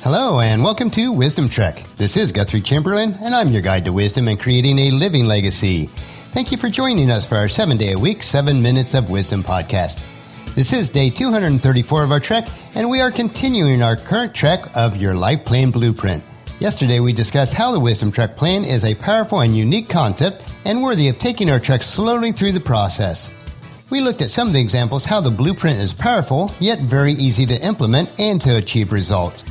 Hello and welcome to Wisdom Trek. This is Guthrie Chamberlain and I'm your guide to wisdom and creating a living legacy. Thank you for joining us for our 7-day-a-week, 7 Minutes of Wisdom podcast. This is day 234 of our trek and we are continuing our current trek of your life plan blueprint. Yesterday we discussed how the Wisdom Trek plan is a powerful and unique concept and worthy of taking our trek slowly through the process. We looked at some of the examples how the blueprint is powerful yet very easy to implement and to achieve results.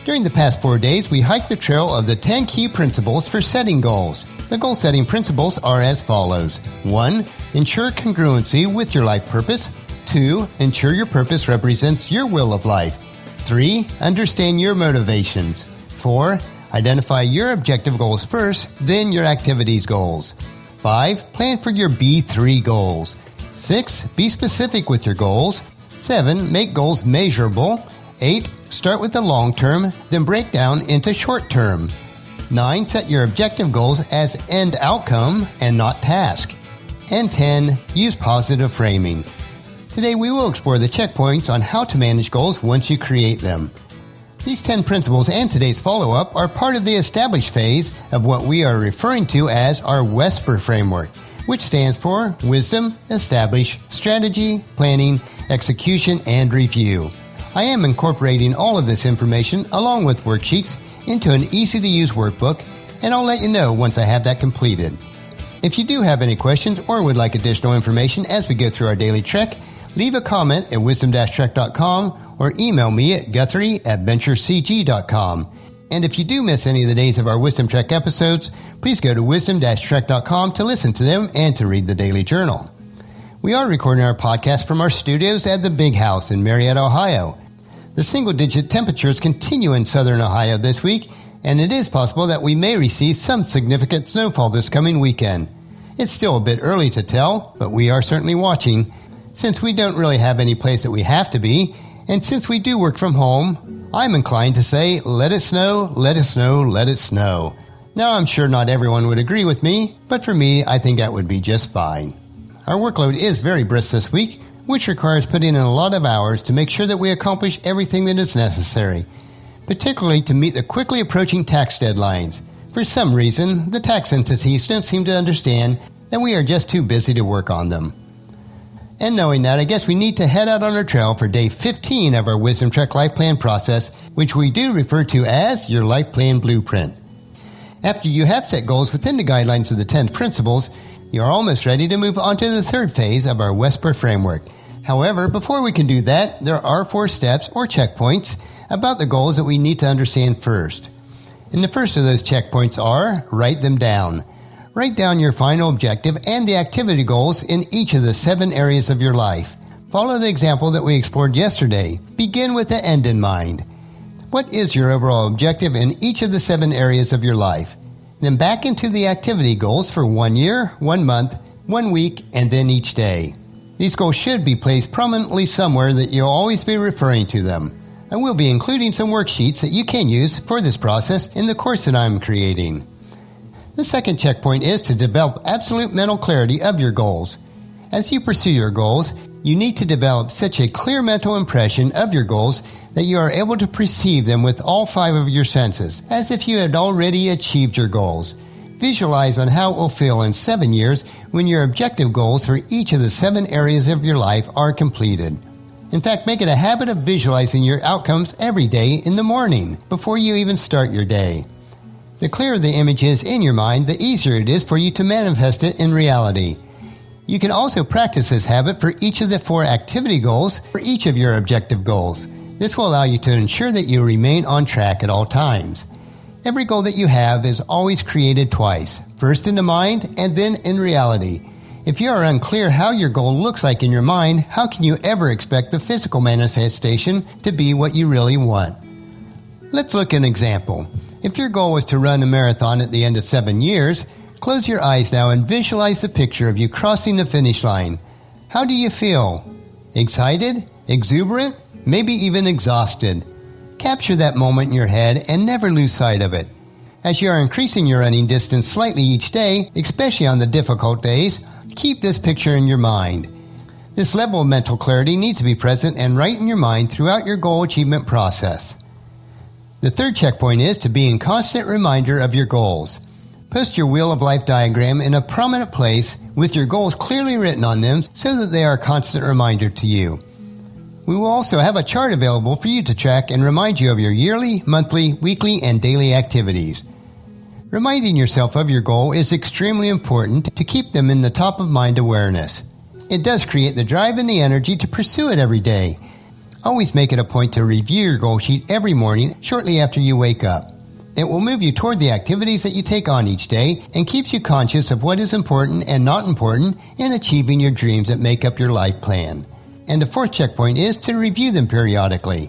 During the past 4 days, we hiked the trail of the 10 key principles for setting goals. The goal-setting principles are as follows. 1. Ensure congruency with your life purpose. 2. Ensure your purpose represents your will of life. 3. Understand your motivations. 4. Identify your objective goals first, then your activities goals. 5. Plan for your B3 goals. 6. Be specific with your goals. 7. Make goals measurable. 8. Start with the long term, then break down into short term. 9. Set your objective goals as end outcome and not task. And 10. Use positive framing. Today we will explore the checkpoints on how to manage goals once you create them. These 10 principles and today's follow-up are part of the established phase of what we are referring to as our WESPER framework, which stands for Wisdom, Establish, Strategy, Planning, Execution, and Review. I am incorporating all of this information along with worksheets into an easy-to-use workbook, and I'll let you know once I have that completed. If you do have any questions or would like additional information as we go through our daily trek, leave a comment at wisdom-trek.com or email me at guthrie@venturecg.com. And if you do miss any of the days of our Wisdom Trek episodes, please go to wisdom-trek.com to listen to them and to read the daily journal. We are recording our podcast from our studios at the Big House in Marietta, Ohio. The single-digit temperatures continue in southern Ohio this week, and it is possible that we may receive some significant snowfall this coming weekend. It's still a bit early to tell, but we are certainly watching. Since we don't really have any place that we have to be, and since we do work from home, I'm inclined to say, let it snow, let it snow, let it snow. Now, I'm sure not everyone would agree with me, but for me, I think that would be just fine. Our workload is very brisk this week, which requires putting in a lot of hours to make sure that we accomplish everything that is necessary, particularly to meet the quickly approaching tax deadlines. For some reason, the tax entities don't seem to understand that we are just too busy to work on them. And knowing that, I guess we need to head out on our trail for day 15 of our Wisdom Trek Life Plan process, which we do refer to as your Life Plan Blueprint. After you have set goals within the guidelines of the 10 principles, you are almost ready to move on to the third phase of our WESPER framework. However, before we can do that, there are 4 steps or checkpoints about the goals that we need to understand first. And the first of those checkpoints are, write them down. Write down your final objective and the activity goals in each of the 7 areas of your life. Follow the example that we explored yesterday. Begin with the end in mind. What is your overall objective in each of the 7 areas of your life? Then back into the activity goals for 1 year, 1 month, 1 week, and then each day. These goals should be placed prominently somewhere that you'll always be referring to them. I will be including some worksheets that you can use for this process in the course that I'm creating. The second checkpoint is to develop absolute mental clarity of your goals. As you pursue your goals, you need to develop such a clear mental impression of your goals that you are able to perceive them with all 5 of your senses, as if you had already achieved your goals. Visualize on how it will feel in 7 years when your objective goals for each of the 7 areas of your life are completed. In fact, make it a habit of visualizing your outcomes every day in the morning, before you even start your day. The clearer the image is in your mind, the easier it is for you to manifest it in reality. You can also practice this habit for each of the 4 activity goals for each of your objective goals. This will allow you to ensure that you remain on track at all times. Every goal that you have is always created twice, first in the mind and then in reality. If you are unclear how your goal looks like in your mind, how can you ever expect the physical manifestation to be what you really want? Let's look at an example. If your goal was to run a marathon at the end of 7 years, close your eyes now and visualize the picture of you crossing the finish line. How do you feel? Excited? Exuberant? Maybe even exhausted? Capture that moment in your head and never lose sight of it. As you are increasing your running distance slightly each day, especially on the difficult days, keep this picture in your mind. This level of mental clarity needs to be present and right in your mind throughout your goal achievement process. The third checkpoint is to be in constant reminder of your goals. Post your Wheel of Life diagram in a prominent place with your goals clearly written on them so that they are a constant reminder to you. We will also have a chart available for you to track and remind you of your yearly, monthly, weekly, and daily activities. Reminding yourself of your goal is extremely important to keep them in the top of mind awareness. It does create the drive and the energy to pursue it every day. Always make it a point to review your goal sheet every morning shortly after you wake up. It will move you toward the activities that you take on each day and keeps you conscious of what is important and not important in achieving your dreams that make up your life plan. And the fourth checkpoint is to review them periodically.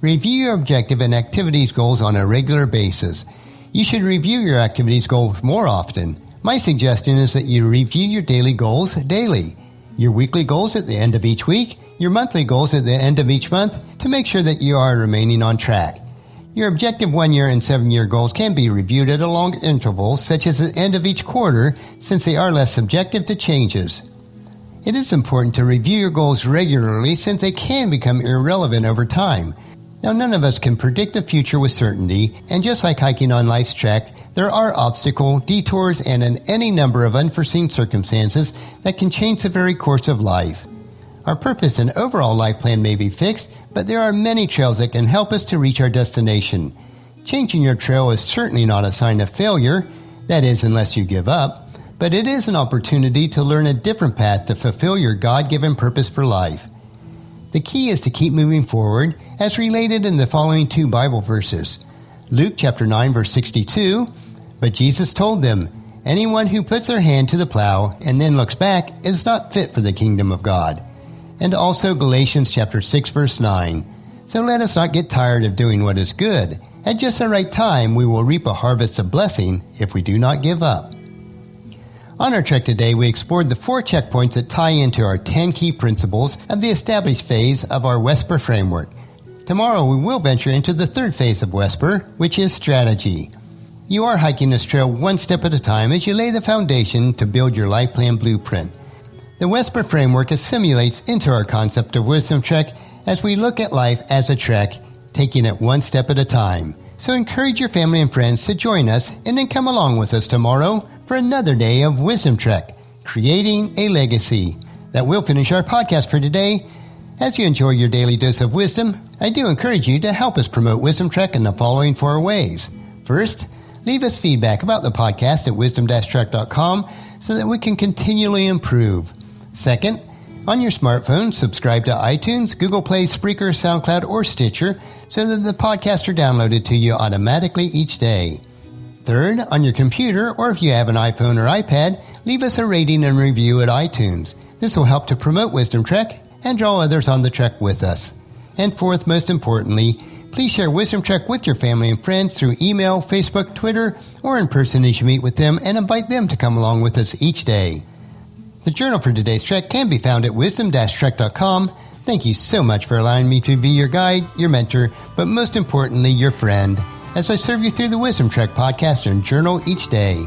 Review your objective and activities goals on a regular basis. You should review your activities goals more often. My suggestion is that you review your daily goals daily, your weekly goals at the end of each week, your monthly goals at the end of each month to make sure that you are remaining on track. Your objective 1-year and 7-year goals can be reviewed at a long intervals, such as the end of each quarter, since they are less subjective to changes. It is important to review your goals regularly since they can become irrelevant over time. Now, none of us can predict the future with certainty, and just like hiking on life's track, there are obstacles, detours, and any number of unforeseen circumstances that can change the very course of life. Our purpose and overall life plan may be fixed, but there are many trails that can help us to reach our destination. Changing your trail is certainly not a sign of failure, that is, unless you give up, but it is an opportunity to learn a different path to fulfill your God-given purpose for life. The key is to keep moving forward, as related in the following 2 Bible verses. Luke chapter 9, verse 62, "But Jesus told them, 'Anyone who puts their hand to the plow and then looks back is not fit for the kingdom of God.'" And also Galatians chapter 6, verse 9, "So let us not get tired of doing what is good. At just the right time we will reap a harvest of blessing if we do not give up." On our trek today, we explored the 4 checkpoints that tie into our 10 key principles of the established phase of our WESPER framework. Tomorrow, we will venture into the 3rd phase of WESPER, which is strategy. You are hiking this trail one step at a time as you lay the foundation to build your life plan blueprint. The WESPER framework assimilates into our concept of Wisdom Trek as we look at life as a trek, taking it one step at a time. So encourage your family and friends to join us and then come along with us tomorrow for another day of Wisdom Trek, creating a legacy. That will finish our podcast for today. As you enjoy your daily dose of wisdom, I do encourage you to help us promote Wisdom Trek in the following 4 ways. First, leave us feedback about the podcast at wisdom-trek.com so that we can continually improve. Second, on your smartphone, subscribe to iTunes, Google Play, Spreaker, SoundCloud, or Stitcher so that the podcasts are downloaded to you automatically each day. Third, on your computer, or if you have an iPhone or iPad, leave us a rating and review at iTunes. This will help to promote Wisdom Trek and draw others on the trek with us. And fourth, most importantly, please share Wisdom Trek with your family and friends through email, Facebook, Twitter, or in person as you meet with them, and invite them to come along with us each day. The journal for today's trek can be found at wisdom-trek.com. Thank you so much for allowing me to be your guide, your mentor, but most importantly, your friend, as I serve you through the Wisdom Trek podcast and journal each day.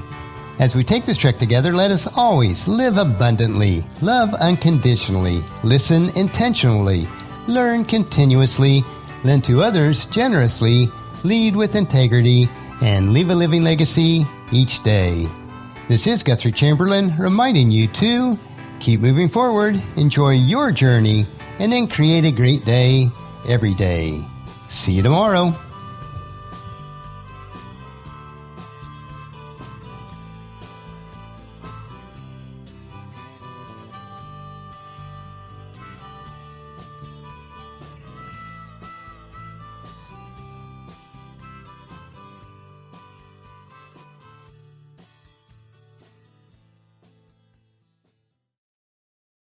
As we take this trek together, let us always live abundantly, love unconditionally, listen intentionally, learn continuously, lend to others generously, lead with integrity, and leave a living legacy each day. This is Guthrie Chamberlain reminding you to keep moving forward, enjoy your journey, and then create a great day every day. See you tomorrow.